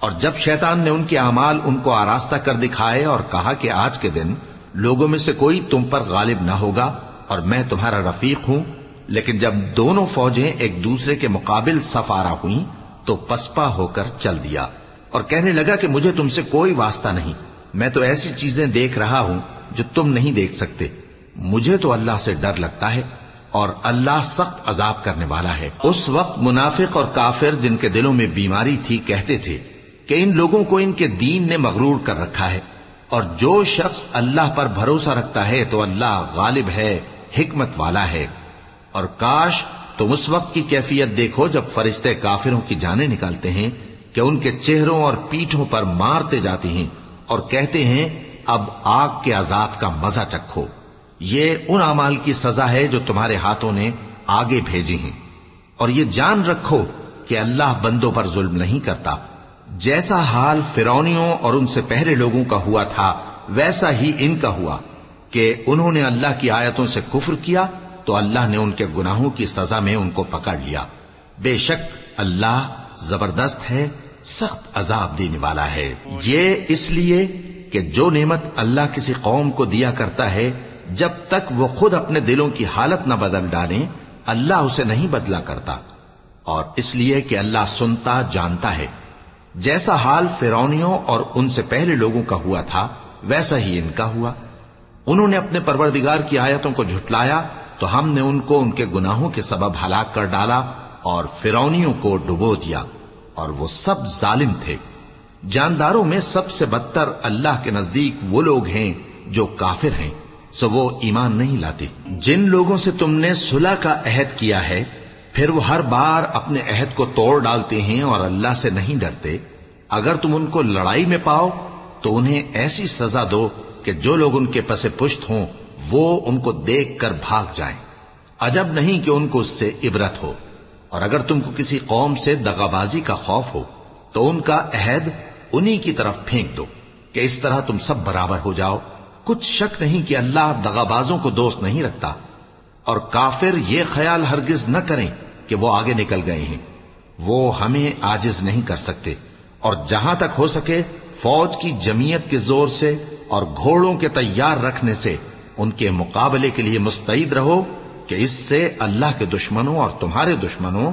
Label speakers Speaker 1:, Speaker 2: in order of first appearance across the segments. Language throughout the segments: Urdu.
Speaker 1: اور جب شیطان نے ان کے اعمال ان کو آراستہ کر دکھائے اور کہا کہ آج کے دن لوگوں میں سے کوئی تم پر غالب نہ ہوگا اور میں تمہارا رفیق ہوں، لیکن جب دونوں فوجیں ایک دوسرے کے مقابل صف آرا ہوئیں تو پسپا ہو کر چل دیا اور کہنے لگا کہ مجھے تم سے کوئی واسطہ نہیں، میں تو ایسی چیزیں دیکھ رہا ہوں جو تم نہیں دیکھ سکتے، مجھے تو اللہ سے ڈر لگتا ہے اور اللہ سخت عذاب کرنے والا ہے۔ اس وقت منافق اور کافر جن کے دلوں میں بیماری تھی کہتے تھے کہ ان لوگوں کو ان کے دین نے مغرور کر رکھا ہے، اور جو شخص اللہ پر بھروسہ رکھتا ہے تو اللہ غالب ہے، حکمت والا ہے۔ اور کاش تم اس وقت کی کیفیت دیکھو جب فرشتے کافروں کی جانیں نکالتے ہیں کہ ان کے چہروں اور پیٹھوں پر مارتے جاتے ہیں اور کہتے ہیں اب آگ کے عذاب کا مزہ چکھو، یہ ان اعمال کی سزا ہے جو تمہارے ہاتھوں نے آگے بھیجی ہیں۔ اور یہ جان رکھو کہ اللہ بندوں پر ظلم نہیں کرتا، جیسا حال فرعونیوں اور ان سے پہلے لوگوں کا ہوا تھا ویسا ہی ان کا ہوا کہ انہوں نے اللہ کی آیتوں سے کفر کیا تو اللہ نے ان کے گناہوں کی سزا میں ان کو پکڑ لیا۔ بے شک اللہ زبردست ہے، سخت عذاب دینے والا ہے۔ یہ اس لیے کہ جو نعمت اللہ کسی قوم کو دیا کرتا ہے جب تک وہ خود اپنے دلوں کی حالت نہ بدل ڈالیں اللہ اسے نہیں بدلا کرتا، اور اس لیے کہ اللہ سنتا جانتا ہے۔ جیسا حال فرعونیوں اور ان سے پہلے لوگوں کا ہوا تھا ویسا ہی ان کا ہوا۔ انہوں نے اپنے پروردگار کی آیتوں کو جھٹلایا تو ہم نے ان کو ان کے گناہوں کے سبب ہلاک کر ڈالا اور فرعونیوں کو ڈبو دیا، اور وہ سب ظالم تھے۔ جانداروں میں سب سے بدتر اللہ کے نزدیک وہ لوگ ہیں جو کافر ہیں، سو وہ ایمان نہیں لاتے۔ جن لوگوں سے تم نے صلح کا عہد کیا ہے پھر وہ ہر بار اپنے عہد کو توڑ ڈالتے ہیں اور اللہ سے نہیں ڈرتے، اگر تم ان کو لڑائی میں پاؤ تو انہیں ایسی سزا دو کہ جو لوگ ان کے پس پشت ہوں وہ ان کو دیکھ کر بھاگ جائیں، عجب نہیں کہ ان کو اس سے عبرت ہو۔ اور اگر تم کو کسی قوم سے دغابازی کا خوف ہو تو ان کا عہد انہی کی طرف پھینک دو کہ اس طرح تم سب برابر ہو جاؤ۔ کچھ شک نہیں کہ اللہ دغابازوں کو دوست نہیں رکھتا، اور کافر یہ خیال ہرگز نہ کریں کہ وہ آگے نکل گئے ہیں، وہ ہمیں عاجز نہیں کر سکتے۔ اور جہاں تک ہو سکے فوج کی جمعیت کے زور سے اور گھوڑوں کے تیار رکھنے سے ان کے مقابلے کے لیے مستعد رہو کہ اس سے اللہ کے دشمنوں اور تمہارے دشمنوں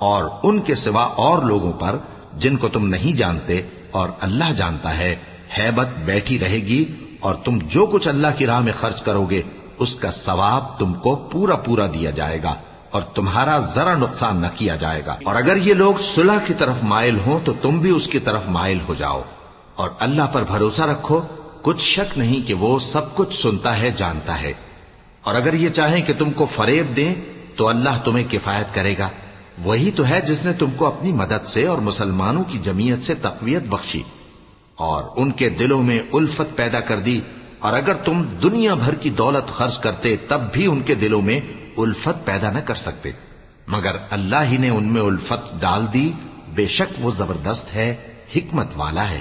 Speaker 1: اور ان کے سوا اور لوگوں پر جن کو تم نہیں جانتے اور اللہ جانتا ہے ہیبت بیٹھی رہے گی، اور تم جو کچھ اللہ کی راہ میں خرچ کرو گے اس کا ثواب تم کو پورا پورا دیا جائے گا اور تمہارا ذرا نقصان نہ کیا جائے گا۔ اور اگر یہ لوگ صلح کی طرف مائل ہوں تو تم بھی اس کی طرف مائل ہو جاؤ، اور اللہ پر بھروسہ رکھو، کچھ شک نہیں کہ وہ سب کچھ سنتا ہے جانتا ہے۔ اور اگر یہ چاہیں کہ تم کو فریب دیں تو اللہ تمہیں کفایت کرے گا، وہی تو ہے جس نے تم کو اپنی مدد سے اور مسلمانوں کی جمعیت سے تقویت بخشی اور ان کے دلوں میں الفت پیدا کر دی، اور اگر تم دنیا بھر کی دولت خرچ کرتے تب بھی ان کے دلوں میں الفت پیدا نہ کر سکتے، مگر اللہ ہی نے ان میں الفت ڈال دی، بے شک وہ زبردست ہے، حکمت والا ہے۔